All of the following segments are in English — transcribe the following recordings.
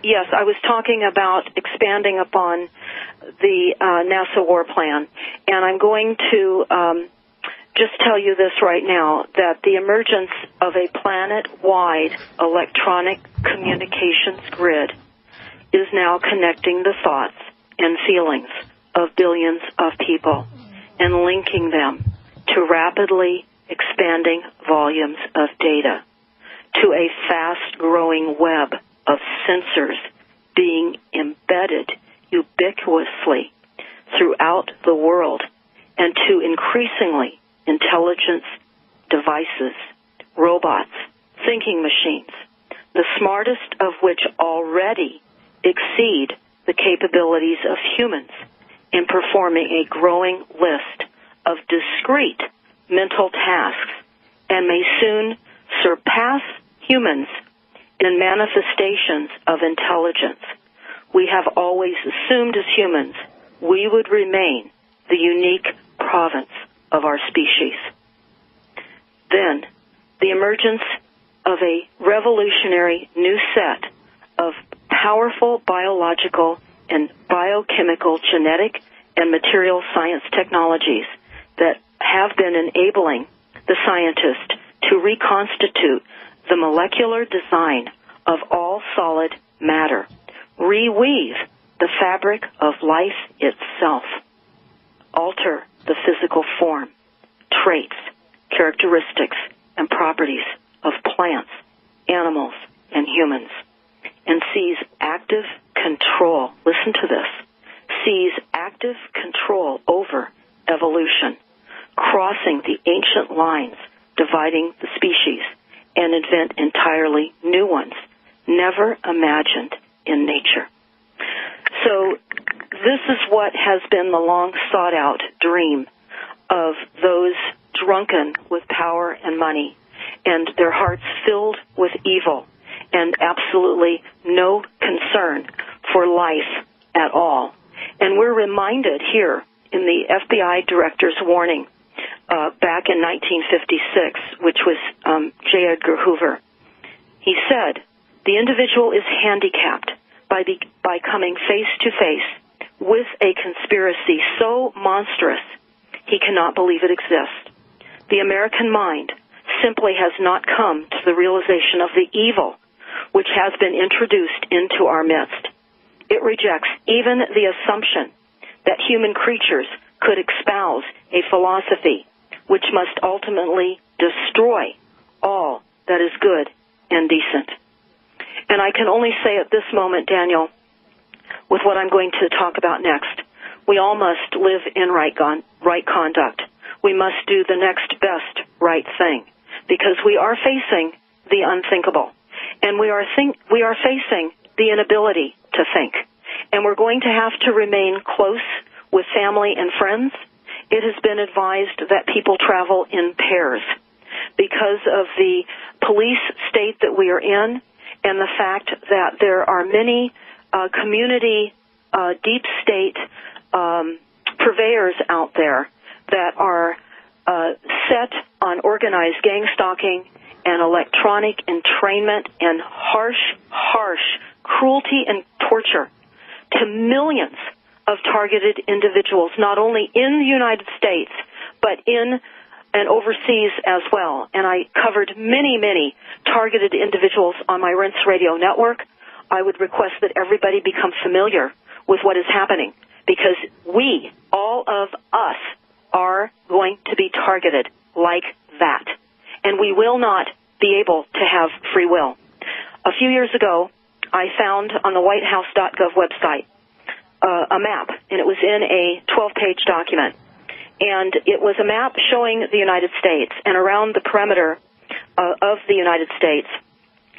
Yes, I was talking about expanding upon the NASA war plan, and I'm going to just tell you this right now, that the emergence of a planet-wide electronic communications grid is now connecting the thoughts and feelings of billions of people and linking them to rapidly expanding volumes of data, to a fast-growing web of sensors being embedded ubiquitously throughout the world, and to increasingly intelligence devices, robots, thinking machines, the smartest of which already exceed the capabilities of humans in performing a growing list of discrete mental tasks, and may soon surpass humans in manifestations of intelligence. We have always assumed as humans we would remain the unique province of our species. Then, the emergence of a revolutionary new set of powerful biological and biochemical, genetic, and material science technologies that have been enabling the scientist to reconstitute the molecular design of all solid matter, reweave the fabric of life itself, alter the physical form, traits, characteristics, and properties of plants, animals, and humans, and seize active control, listen to this, seize active control over evolution, crossing the ancient lines dividing the species, and invent entirely new ones, never imagined in nature. So this is what has been the long sought-out dream of those drunken with power and money, and their hearts filled with evil, and absolutely no concern for life at all. And we're reminded here in the FBI director's warning back in 1956, which was J. Edgar Hoover. He said, the individual is handicapped by coming face to face with a conspiracy so monstrous he cannot believe it exists. The American mind simply has not come to the realization of the evil which has been introduced into our midst. It rejects even the assumption that human creatures could espouse a philosophy which must ultimately destroy all that is good and decent. And I can only say at this moment, Daniel, with what I'm going to talk about next, we all must live in right conduct. We must do the next best right thing, because we are facing the unthinkable, and we are facing the inability to think, and we're going to have to remain close with family and friends. It has been advised that people travel in pairs because of the police state that we are in, and the fact that there are many community deep state purveyors out there that are set on organized gang stalking and electronic entrainment and harsh cruelty and torture to millions of targeted individuals, not only in the United States, but in and overseas as well. And I covered many targeted individuals on my Rinse Radio network. I would request that everybody become familiar with what is happening, because we, all of us, are going to be targeted like that. And we will not be able to have free will. A few years ago, I found on the whitehouse.gov website a map, and it was in a 12-page document. And it was a map showing the United States, and around the perimeter of the United States,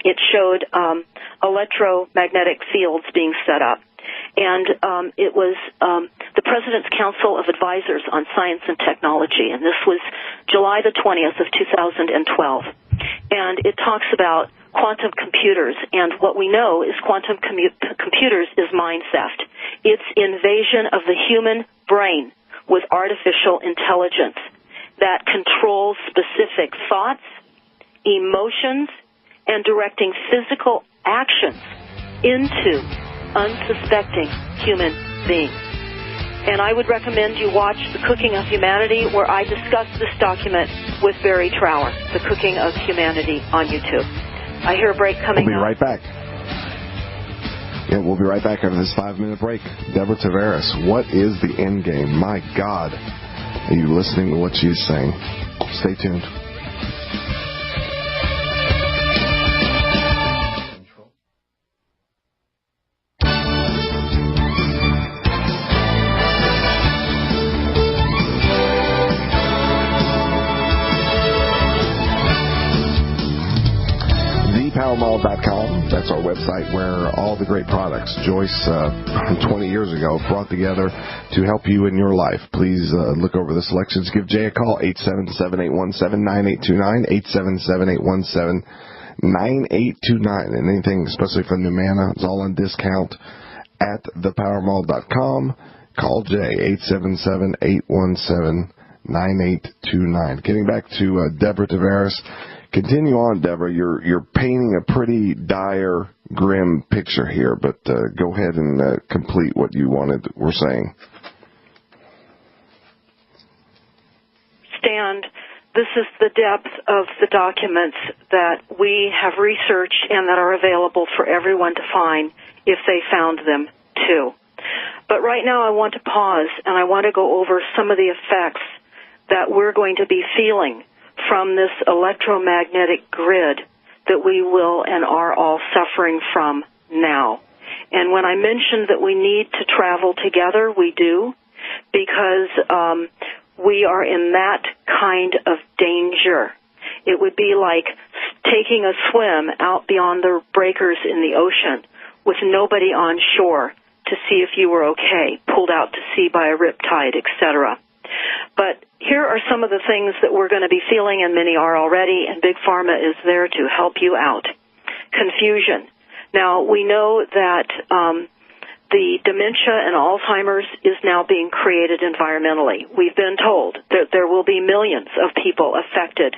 it showed electromagnetic fields being set up. And it was the President's Council of Advisors on Science and Technology, and this was July the 20th of 2012. And it talks about quantum computers, and what we know is quantum computers is mind theft. It's invasion of the human brain with artificial intelligence that controls specific thoughts, emotions, and directing physical actions into unsuspecting human beings. And I would recommend you watch The Cooking of Humanity, where I discuss this document with Barry Trower, The Cooking of Humanity, on YouTube. I hear a break coming up. We'll be right back. Yeah, we'll be right back after this 5-minute break. Deborah Tavares, what is the end game? My God, are you listening to what she's saying? Stay tuned. ThePowerMall.com. That's our website where all the great products Joyce, 20 years ago, brought together to help you in your life. Please look over the selections. Give Jay a call, 877-817-9829, 877-817-9829. And anything, especially from Numana, is all on discount at ThePowerMall.com. Call Jay, 877-817-9829. Getting back to Deborah Tavares. Continue on, Deborah. You're painting a pretty dire, grim picture here, but go ahead and complete what you were saying. Stand. This is the depth of the documents that we have researched and that are available for everyone to find if they found them too. But right now I want to pause and I want to go over some of the effects that we're going to be feeling from this electromagnetic grid that we will and are all suffering from now. And when I mentioned that we need to travel together, we do, because we are in that kind of danger. It would be like taking a swim out beyond the breakers in the ocean with nobody on shore to see if you were okay, pulled out to sea by a riptide, etc. But here are some of the things that we're going to be feeling, and many are already, and Big Pharma is there to help you out. Confusion. Now, we know that the dementia and Alzheimer's is now being created environmentally. We've been told that there will be millions of people affected,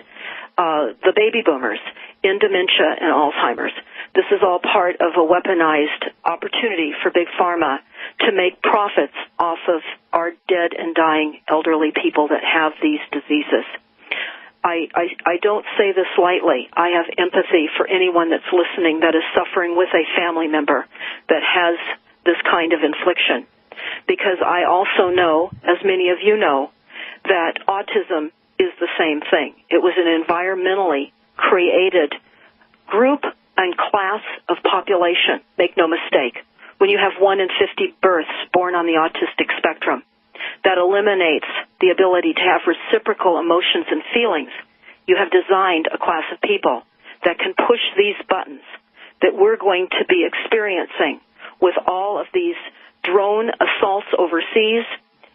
the baby boomers, in dementia and Alzheimer's. This is all part of a weaponized opportunity for Big Pharma to make profits off of our dead and dying elderly people that have these diseases. I don't say this lightly. I have empathy for anyone that's listening that is suffering with a family member that has this kind of infliction, because I also know, as many of you know, that autism is the same thing. It was an environmentally created group and class of population. Make no mistake. When you have 1 in 50 births born on the autistic spectrum, that eliminates the ability to have reciprocal emotions and feelings. You have designed a class of people that can push these buttons that we're going to be experiencing with all of these drone assaults overseas,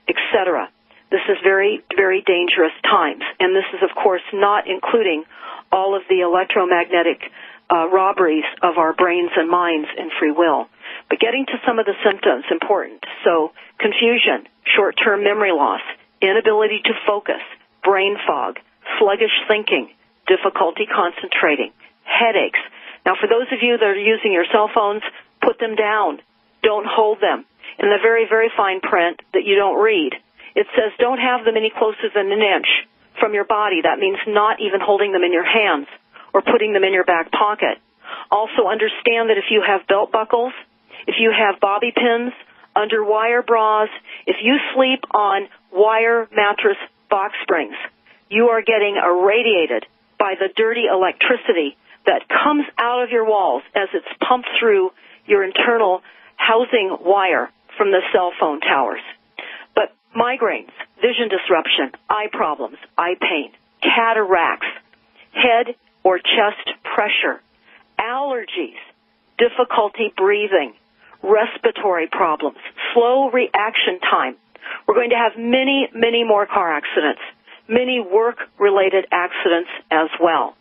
etc. This is very, very dangerous times. And this is, of course, not including all of the electromagnetic robberies of our brains and minds and free will. But getting to some of the symptoms, important. So confusion, short-term memory loss, inability to focus, brain fog, sluggish thinking, difficulty concentrating, headaches. Now, for those of you that are using your cell phones, put them down. Don't hold them. In the very, very fine print that you don't read, it says don't have them any closer than an inch from your body. That means not even holding them in your hands or putting them in your back pocket. Also understand that if you have belt buckles, if you have bobby pins, under wire bras, if you sleep on wire mattress box springs, you are getting irradiated by the dirty electricity that comes out of your walls as it's pumped through your internal housing wire from the cell phone towers. But migraines, vision disruption, eye problems, eye pain, cataracts, head or chest pressure, allergies, difficulty breathing, respiratory problems, slow reaction time. We're going to have many, many more car accidents, many work-related accidents as well.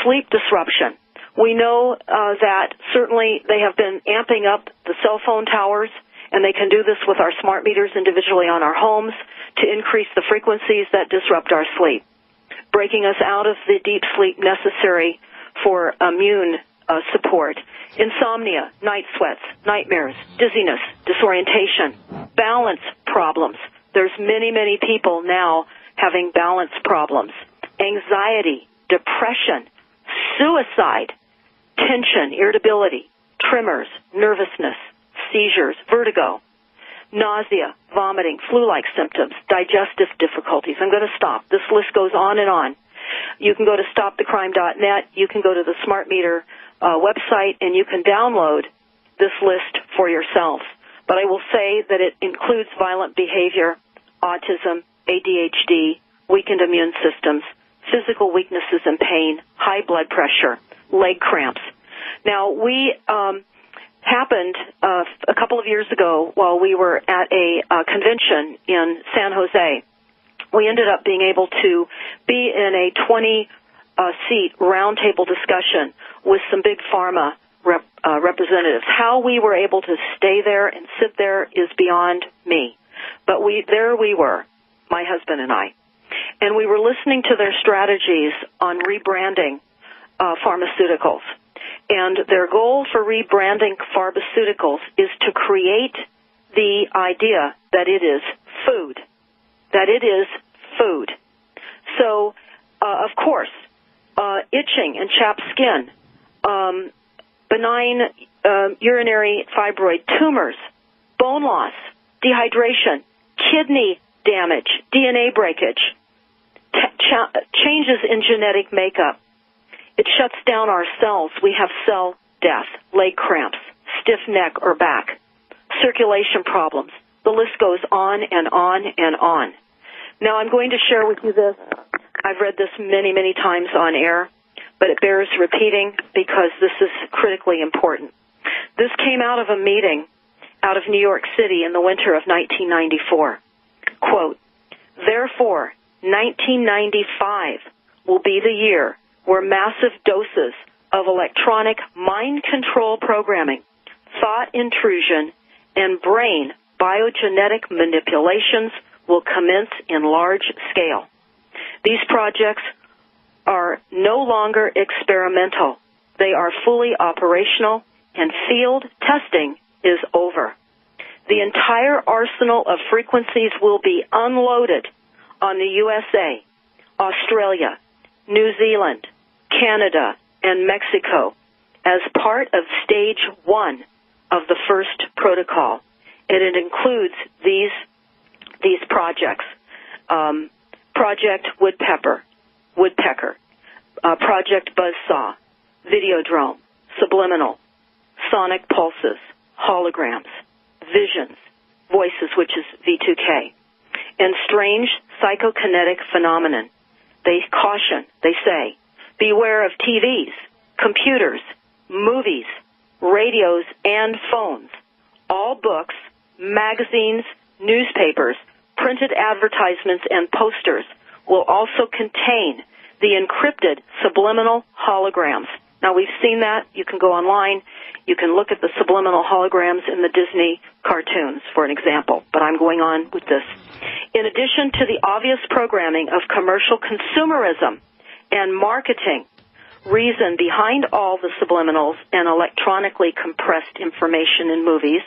Sleep disruption. We know that certainly they have been amping up the cell phone towers, and they can do this with our smart meters individually on our homes to increase the frequencies that disrupt our sleep, breaking us out of the deep sleep necessary for immune support. Insomnia, night sweats, nightmares, dizziness, disorientation, balance problems. There's many, many people now having balance problems. Anxiety, depression, suicide, tension, irritability, tremors, nervousness, seizures, vertigo, nausea, vomiting, flu-like symptoms, digestive difficulties. I'm going to stop. This list goes on and on. You can go to stopthecrime.net. You can go to the Smart Meter website, and you can download this list for yourselves. But I will say that it includes violent behavior, autism, ADHD, weakened immune systems, physical weaknesses and pain, high blood pressure, leg cramps. Now, we happened a couple of years ago while we were at a convention in San Jose. We ended up being able to be in a 20-seat roundtable discussion with some big pharma representatives. How we were able to stay there and sit there is beyond me. But there we were, my husband and I. And we were listening to their strategies on rebranding pharmaceuticals. And their goal for rebranding pharmaceuticals is to create the idea that it is food. That it is food. So, of course, itching and chapped skin, benign urinary fibroid tumors, bone loss, dehydration, kidney damage, DNA breakage, changes in genetic makeup. It shuts down our cells. We have cell death, leg cramps, stiff neck or back, circulation problems. The list goes on and on and on. Now, I'm going to share with you this. I've read this many, many times on air, but it bears repeating because this is critically important. This came out of a meeting out of New York City in the winter of 1994. Quote, therefore, 1995 will be the year where massive doses of electronic mind control programming, thought intrusion, and brain biogenetic manipulations will commence in large scale. These projects are no longer experimental. They are fully operational, and field testing is over. The entire arsenal of frequencies will be unloaded on the USA, Australia, New Zealand, Canada, and Mexico as part of Stage 1 of the first protocol. And it includes these projects. Project Woodpecker, Project Buzzsaw, Videodrome, Subliminal, Sonic Pulses, Holograms, Visions, Voices, which is V2K, and Strange Psychokinetic Phenomenon. They caution, they say, beware of TVs, computers, movies, radios, and phones. All books, magazines, newspapers, printed advertisements, and posters will also contain the encrypted subliminal holograms. Now, we've seen that. You can go online. You can look at the subliminal holograms in the Disney cartoons, for an example, but I'm going on with this. In addition to the obvious programming of commercial consumerism and marketing, reason behind all the subliminals and electronically compressed information in movies,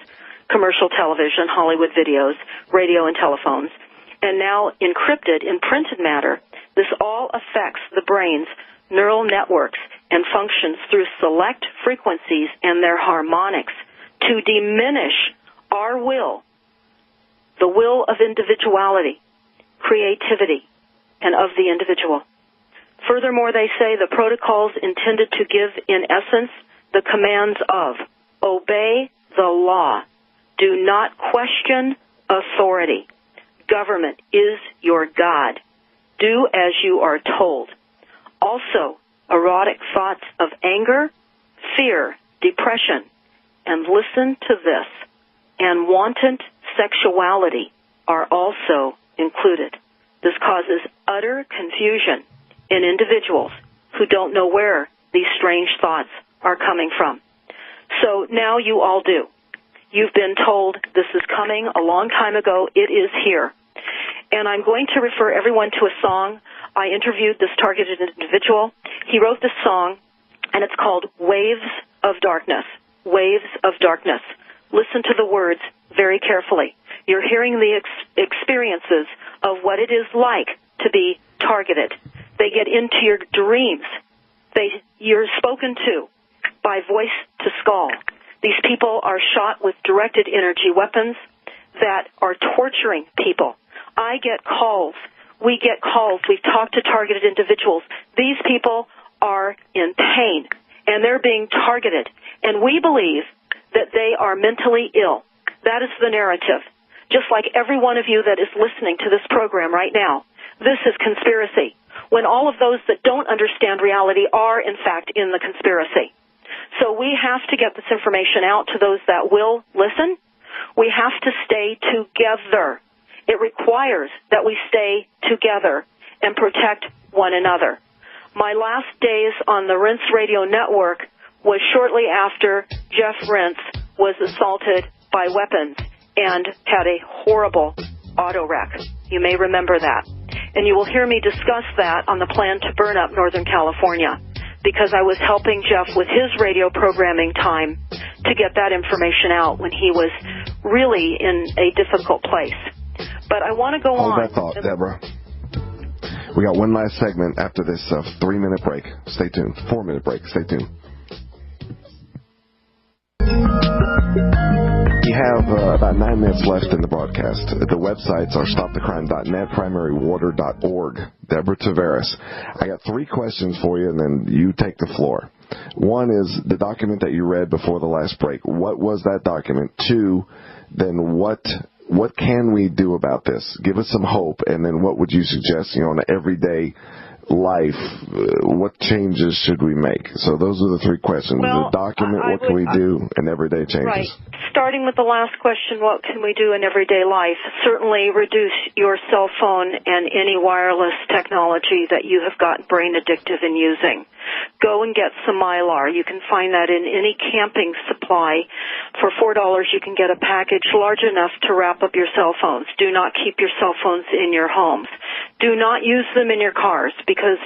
commercial television, Hollywood videos, radio and telephones, and now encrypted in printed matter, this all affects the brain's neural networks and functions through select frequencies and their harmonics to diminish our will, the will of individuality, creativity, and of the individual. Furthermore, they say the protocols intended to give, in essence, the commands of obey the law. Do not question authority. Government is your God. Do as you are told. Also, erotic thoughts of anger, fear, depression, and listen to this, and wanton sexuality are also included. This causes utter confusion in individuals who don't know where these strange thoughts are coming from. So now you all do. You've been told this is coming a long time ago. It is here. And I'm going to refer everyone to a song. I interviewed this targeted individual. He wrote this song and it's called Waves of Darkness. Waves of Darkness. Listen to the words very carefully. You're hearing the experiences of what it is like to be targeted. They get into your dreams. You're spoken to by voice to skull. These people are shot with directed energy weapons that are torturing people. I get calls. We get calls. We've talked to targeted individuals. These people are in pain, and they're being targeted. And we believe that they are mentally ill. That is the narrative. Just like every one of you that is listening to this program right now, this is conspiracy, when all of those that don't understand reality are, in fact, in the conspiracy. So we have to get this information out to those that will listen. We have to stay together. It requires that we stay together and protect one another. My last days on the Rinse Radio Network was shortly after Jeff Rinse was assaulted by weapons and had a horrible auto wreck. You may remember that. And you will hear me discuss that on the plan to burn up Northern California, because I was helping Jeff with his radio programming time to get that information out when he was really in a difficult place. But I want to go on. Hold that thought, Deborah. We got one last segment after this 3-minute break. Stay tuned. 4-minute break. Stay tuned. We have about 9 minutes left in the broadcast. The websites are stopthecrime.net, primarywater.org. Deborah Tavares. I got 3 questions for you, and then you take the floor. One is the document that you read before the last break. What was that document? 2, then what can we do about this? Give us some hope, and then what would you suggest, in an everyday life, what changes should we make? So those are the 3 questions. Well, the document, what can we do, and everyday changes. Right. Starting with the last question, what can we do in everyday life? Certainly reduce your cell phone and any wireless technology that you have gotten brain addictive in using. Go and get some Mylar. You can find that in any camping supply. For $4, you can get a package large enough to wrap up your cell phones. Do not keep your cell phones in your homes. Do not use them in your cars, because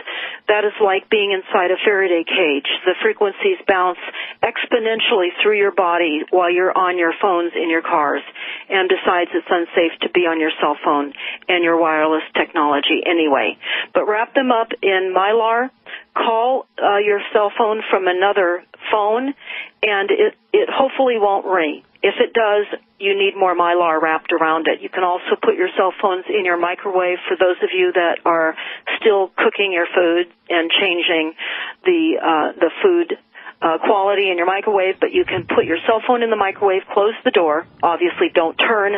that is like being inside a Faraday cage. The frequencies bounce exponentially through your body while you're on your phones in your cars. And besides, it's unsafe to be on your cell phone and your wireless technology anyway. But wrap them up in Mylar. Call your cell phone from another phone, and it hopefully won't ring. If it does, you need more Mylar wrapped around it. You can also put your cell phones in your microwave for those of you that are still cooking your food and changing the food quality in your microwave, but you can put your cell phone in the microwave, close the door. Obviously, don't turn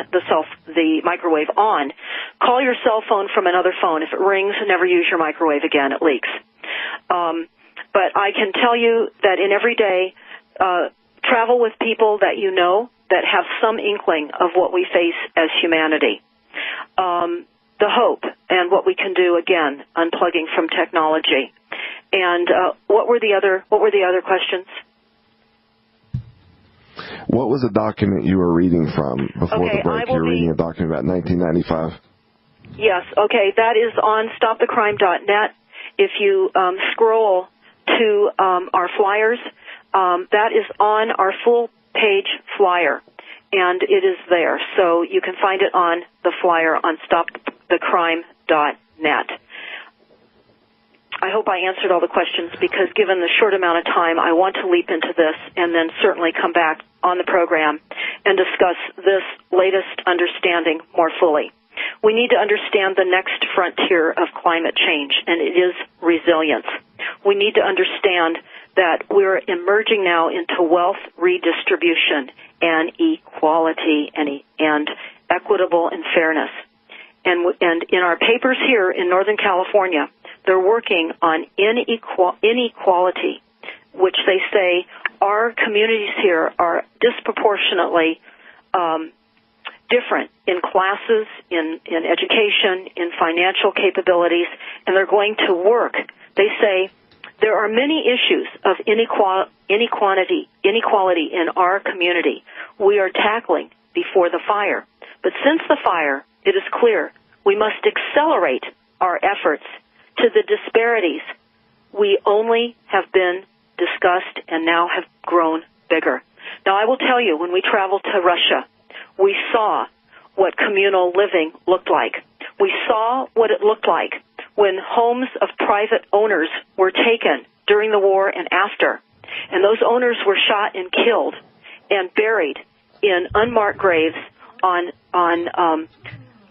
the microwave on. Call your cell phone from another phone. If it rings, never use your microwave again. It leaks. But I can tell you that in every day, travel with people that you know that have some inkling of what we face as humanity. The hope and what we can do, again, unplugging from technology. And what were the other questions? What was the document you were reading from before the break? You were reading a document about 1995. Yes. Okay. That is on stopthecrime.net. If you scroll to our flyers, that is on our full page flyer, and it is there. So you can find it on the flyer on stopthecrime.net. I hope I answered all the questions, because given the short amount of time, I want to leap into this and then certainly come back on the program and discuss this latest understanding more fully. We need to understand the next frontier of climate change, and it is resilience. We need to understand that we're emerging now into wealth redistribution and equality and equitable and fairness. And in our papers here in Northern California, they're working on inequality, which they say our communities here are disproportionately different in classes, in education, in financial capabilities, and they're going to work. They say there are many issues of inequality in our community we are tackling before the fire. But since the fire, it is clear we must accelerate our efforts to the disparities we only have been discussed and now have grown bigger. Now, I will tell you, when we traveled to Russia, we saw what communal living looked like. We saw what it looked like when homes of private owners were taken during the war and after, and those owners were shot and killed and buried in unmarked graves on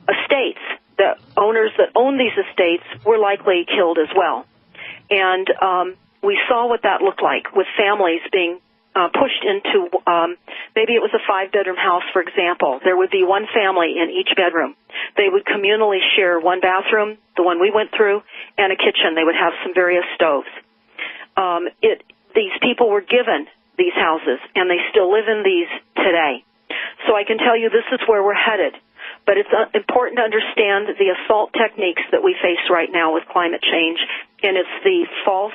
estates. The owners that owned these estates were likely killed as well. And we saw what that looked like, with families being pushed into, maybe it was a 5-bedroom house, for example. There would be one family in each bedroom. They would communally share one bathroom, the one we went through, and a kitchen. They would have some various stoves. These people were given these houses, and they still live in these today. So I can tell you this is where we're headed. But it's important to understand the assault techniques that we face right now with climate change, and it's the false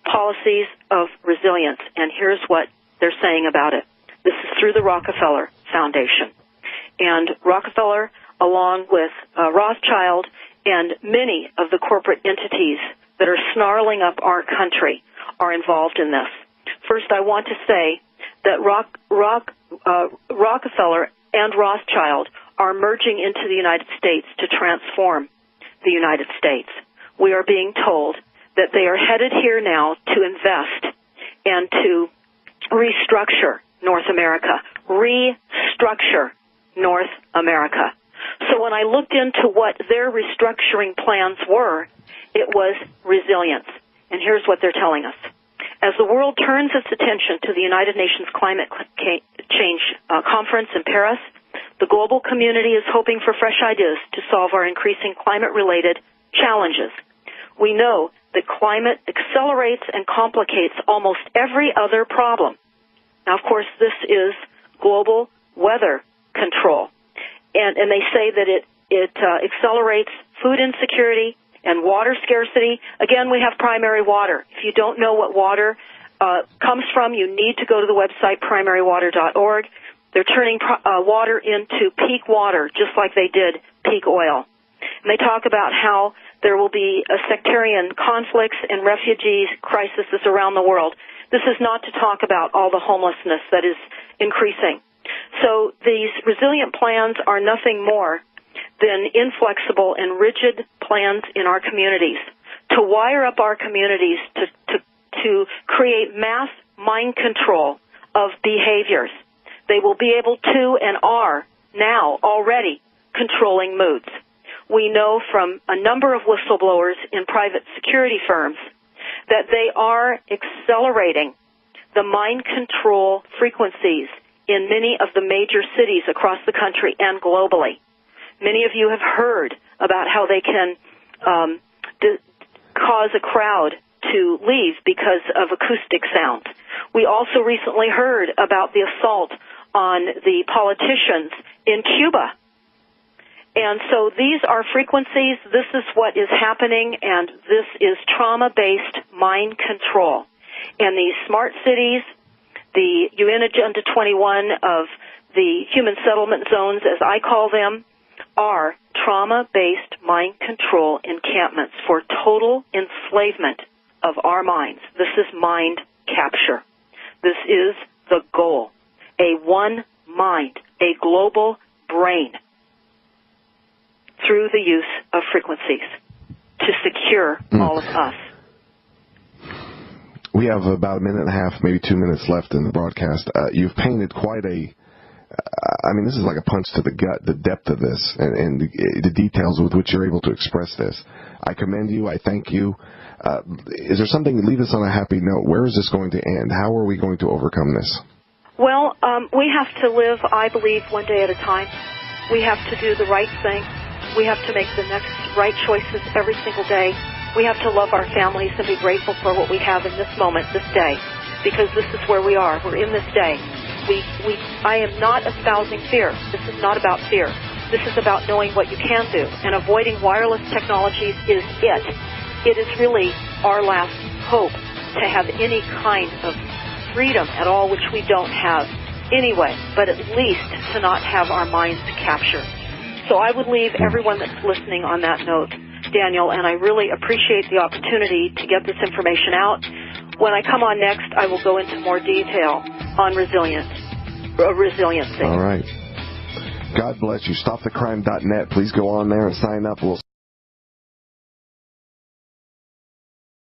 policies of resilience. And here's what they're saying about it. This is through the Rockefeller Foundation. And Rockefeller, along with Rothschild and many of the corporate entities that are snarling up our country, are involved in this. First, I want to say that Rockefeller and Rothschild are merging into the United States to transform the United States. We are being told that they are headed here now to invest and to restructure North America. Restructure North America. So when I looked into what their restructuring plans were, it was resilience. And here's what they're telling us. As the world turns its attention to the United Nations Climate Change Conference in Paris, the global community is hoping for fresh ideas to solve our increasing climate-related challenges. We know that climate accelerates and complicates almost every other problem. Now, of course, this is global weather control. And they say that it accelerates food insecurity and water scarcity. Again, we have primary water. If you don't know what water comes from, you need to go to the website primarywater.org. They're turning water into peak water, just like they did peak oil. And they talk about how there will be sectarian conflicts and refugee crises around the world. This is not to talk about all the homelessness that is increasing. So these resilient plans are nothing more than inflexible and rigid plans in our communities to wire up our communities to create mass mind control of behaviors. They will be able to and are now already controlling moods. We know from a number of whistleblowers in private security firms that they are accelerating the mind control frequencies in many of the major cities across the country and globally. Many of you have heard about how they can cause a crowd to leave because of acoustic sound. We also recently heard about the assault on the politicians in Cuba. And so these are frequencies. This is what is happening, and this is trauma-based mind control. And these smart cities, the UN Agenda 21 of the human settlement zones, as I call them, are trauma-based mind control encampments for total enslavement of our minds. This is mind capture. This is the goal. A one mind, a global brain, through the use of frequencies to secure all of us. We have about a minute and a half, maybe 2 minutes left in the broadcast. You've painted quite this is like a punch to the gut, the depth of this, and the details with which you're able to express this. I commend you. I thank you. Is there something, leave us on a happy note. Where is this going to end? How are we going to overcome this? Well, we have to live, I believe, one day at a time. We have to do the right thing. We have to make the next right choices every single day. We have to love our families and be grateful for what we have in this moment, this day, because this is where we are. We're in this day. I am not espousing fear. This is not about fear. This is about knowing what you can do, and avoiding wireless technologies is it. It is really our last hope to have any kind of freedom at all, which we don't have anyway, but at least to not have our minds captured. So I would leave everyone that's listening on that note, Daniel, and I really appreciate the opportunity to get this information out. when I come on next, I will go into more detail on resiliency. All right. God bless you. StopTheCrime.net. Please go on there and sign up. We'll